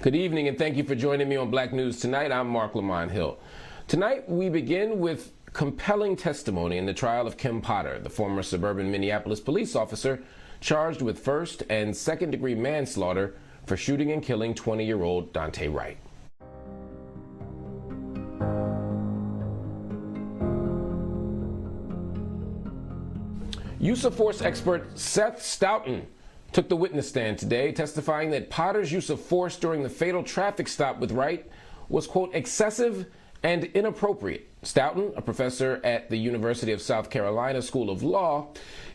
Good evening, and thank you for joining me on Black News Tonight. I'm Marc Lamont Hill. Tonight, we begin with compelling testimony in the trial of Kim Potter, the former suburban Minneapolis police officer charged with first and second-degree manslaughter for shooting and killing 20-year-old Daunte Wright. Use of force expert Seth Stoughton took the witness stand today, testifying that Potter's use of force during the fatal traffic stop with Wright was, quote, excessive and inappropriate. Stoughton, a professor at the University of South Carolina School of Law,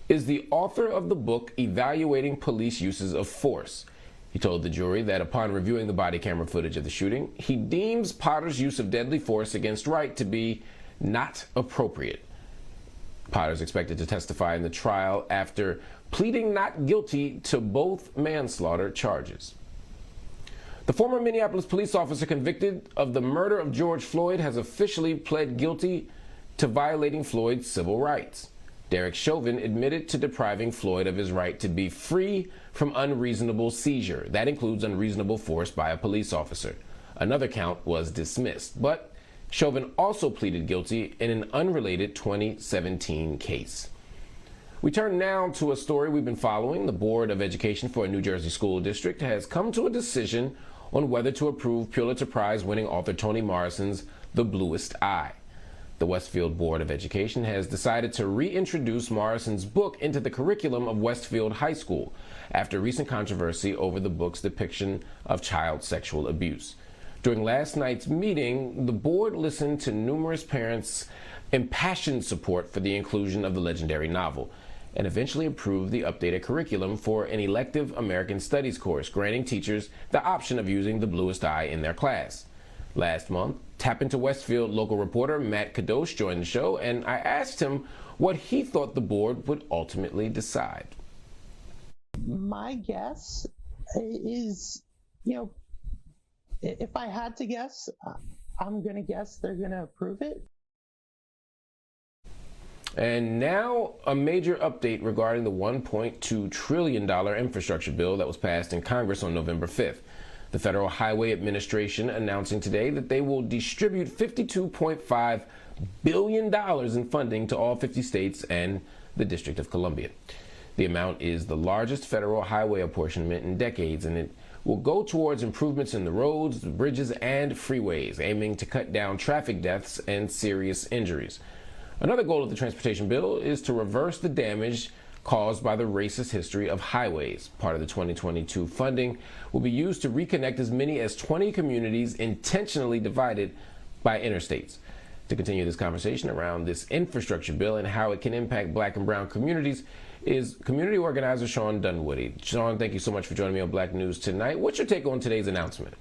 is the author of the book Evaluating Police Uses of Force. He told the jury that upon reviewing the body camera footage of the shooting, he deems Potter's use of deadly force against Wright to be not appropriate. Potter is expected to testify in the trial after pleading not guilty to both manslaughter charges. The former Minneapolis police officer convicted of the murder of George Floyd has officially pled guilty to violating Floyd's civil rights. Derek Chauvin admitted to depriving Floyd of his right to be free from unreasonable seizure. That includes unreasonable force by a police officer. Another count was dismissed, but Chauvin also pleaded guilty in an unrelated 2017 case. We turn now to a story we've been following. The Board of Education for a New Jersey school district has come to a decision on whether to approve Pulitzer Prize-winning author Toni Morrison's The Bluest Eye. The Westfield Board of Education has decided to reintroduce Morrison's book into the curriculum of Westfield High School after recent controversy over the book's depiction of child sexual abuse. During last night's meeting, the board listened to numerous parents' impassioned support for the inclusion of the legendary novel and eventually approved the updated curriculum for an elective American Studies course, granting teachers the option of using The Bluest Eye in their class. Last month, Tap Into Westfield local reporter Matt Kadosh joined the show, and I asked him what he thought the board would ultimately decide. My guess is, if I had to guess, I'm going to guess they're going to approve it. And now a major update regarding the $1.2 trillion infrastructure bill that was passed in Congress on November 5th. The Federal Highway Administration announcing today that they will distribute $52.5 billion in funding to all 50 states and the District of Columbia. The amount is the largest federal highway apportionment in decades, and it will go towards improvements in the roads, the bridges, and freeways, aiming to cut down traffic deaths and serious injuries. Another goal of the transportation bill is to reverse the damage caused by the racist history of highways. Part of the 2022 funding will be used to reconnect as many as 20 communities intentionally divided by interstates. To continue this conversation around this infrastructure bill and how it can impact Black and brown communities is community organizer Shawn Dunwoody. Shawn, thank you so much for joining me on Black News Tonight. What's your take on today's announcement?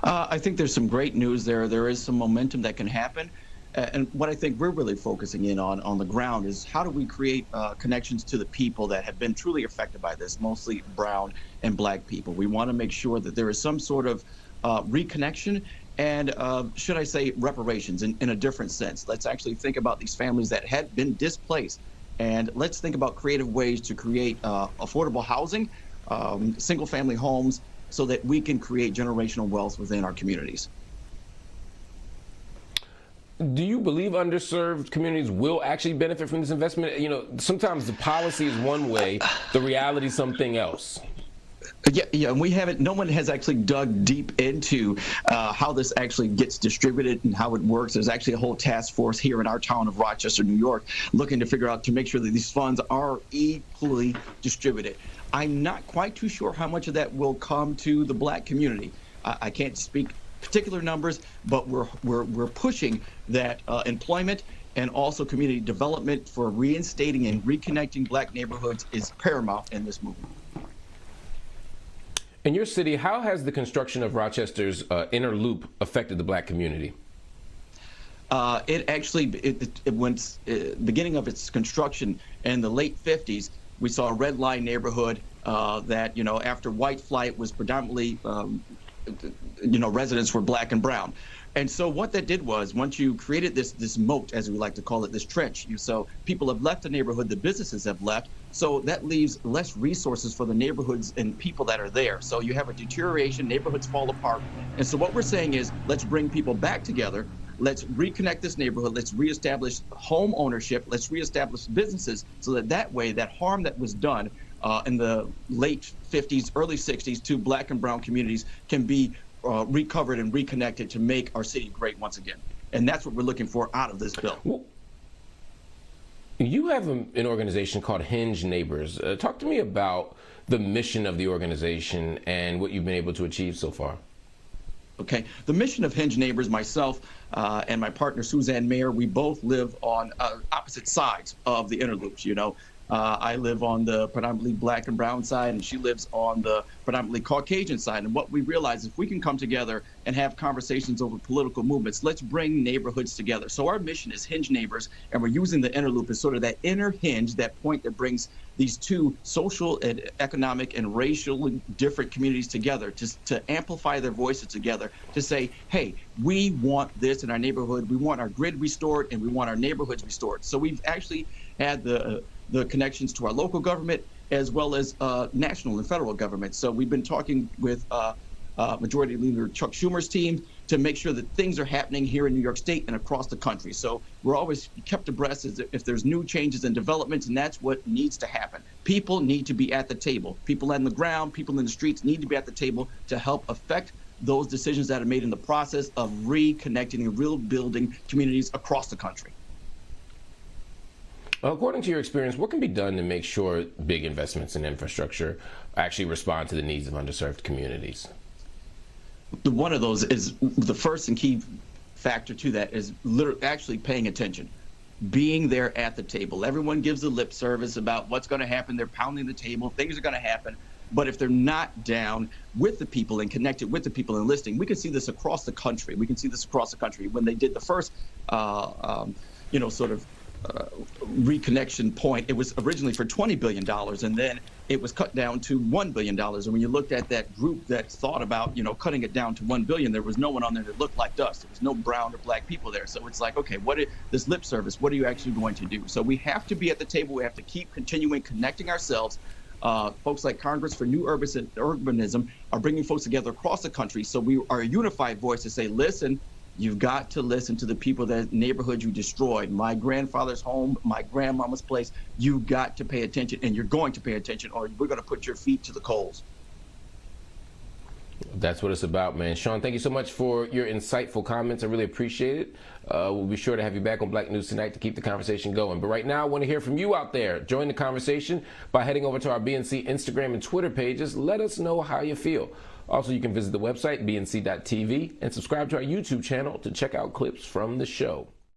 I think there's some great news there. There is some momentum that can happen. And what I think we're really focusing in on the ground is how do we create connections to the people that have been truly affected by this, mostly brown and Black people. We want to make sure that there is some sort of reconnection and, should I say, reparations in a different sense. Let's actually think about these families that had been displaced. And let's think about creative ways to create affordable housing, single-family homes, so that we can create generational wealth within our communities. Do you believe underserved communities will actually benefit from this investment? Sometimes the policy is one way, the reality is something else. Yeah, and no one has actually dug deep into how this actually gets distributed and how it works. There's actually a whole task force here in our town of Rochester, New York, looking to figure out to make sure that these funds are equally distributed. I'm not quite too sure how much of that will come to the Black community. I can't speak particular numbers, but we're pushing that employment and also community development for reinstating and reconnecting Black neighborhoods is paramount in this movement. In your city, how has the construction of Rochester's inner loop affected the Black community? It went beginning of its construction in the late 50s. We saw a red line neighborhood that after white flight was predominantly residents were black and brown. And so what that did was, once you created this moat, as we like to call it, this trench, so people have left the neighborhood, the businesses have left, so that leaves less resources for the neighborhoods and people that are there. So you have a deterioration, neighborhoods fall apart. And so what we're saying is, let's bring people back together. Let's reconnect this neighborhood. Let's reestablish home ownership. Let's reestablish businesses, so that way, that harm that was done in the late 50s, early 60s to black and brown communities can be recovered and reconnected to make our city great once again. And that's what we're looking for out of this bill. Well, you have an organization called Hinge Neighbors. Talk to me about the mission of the organization and what you've been able to achieve so far. Okay, the mission of Hinge Neighbors, myself and my partner Suzanne Mayer, we both live on opposite sides of the inner loops. I live on the predominantly black and brown side, and she lives on the predominantly Caucasian side. And what we realize, if we can come together and have conversations over political movements, let's bring neighborhoods together. So our mission is Hinge Neighbors, and we're using the inner loop as sort of that inner hinge, that point that brings these two social and economic and racially different communities together, to amplify their voices together, to say, hey, we want this in our neighborhood, we want our grid restored, and we want our neighborhoods restored. So we've actually had the connections to our local government as well as national and federal government. So we've been talking with Majority Leader Chuck Schumer's team to make sure that things are happening here in New York State and across the country. So we're always kept abreast as if there's new changes and developments, and that's what needs to happen. People need to be at the table. People on the ground, people in the streets need to be at the table to help affect those decisions that are made in the process of reconnecting and rebuilding communities across the country. According to your experience, what can be done to make sure big investments in infrastructure actually respond to the needs of underserved communities? One of those is, the first and key factor to that is actually paying attention, being there at the table. Everyone gives a lip service about what's going to happen. They're pounding the table. Things are going to happen. But if they're not down with the people and connected with the people and listening, we can see this across the country. When they did the first, reconnection point, it was originally for $20 billion, and then it was cut down to $1 billion. And when you looked at that group that thought about, cutting it down to $1 billion, there was no one on there that looked like us. There was no brown or black people there. So it's like, okay, this lip service, what are you actually going to do? So we have to be at the table. We have to keep continuing connecting ourselves. Folks like Congress for New Urbanism are bringing folks together across the country. So we are a unified voice to say, listen, you've got to listen to the people, that neighborhood you destroyed, my grandfather's home, my grandmama's place. You got to pay attention, and you're going to pay attention, or we're going to put your feet to the coals. That's what it's about, man. Shawn, thank you so much for your insightful comments. I really appreciate it. We'll be sure to have you back on Black News Tonight to keep the conversation going. But right now, I want to hear from you out there. Join the conversation by heading over to our BNC Instagram and Twitter pages. Let us know how you feel. Also, you can visit the website, bnc.tv, and subscribe to our YouTube channel to check out clips from the show.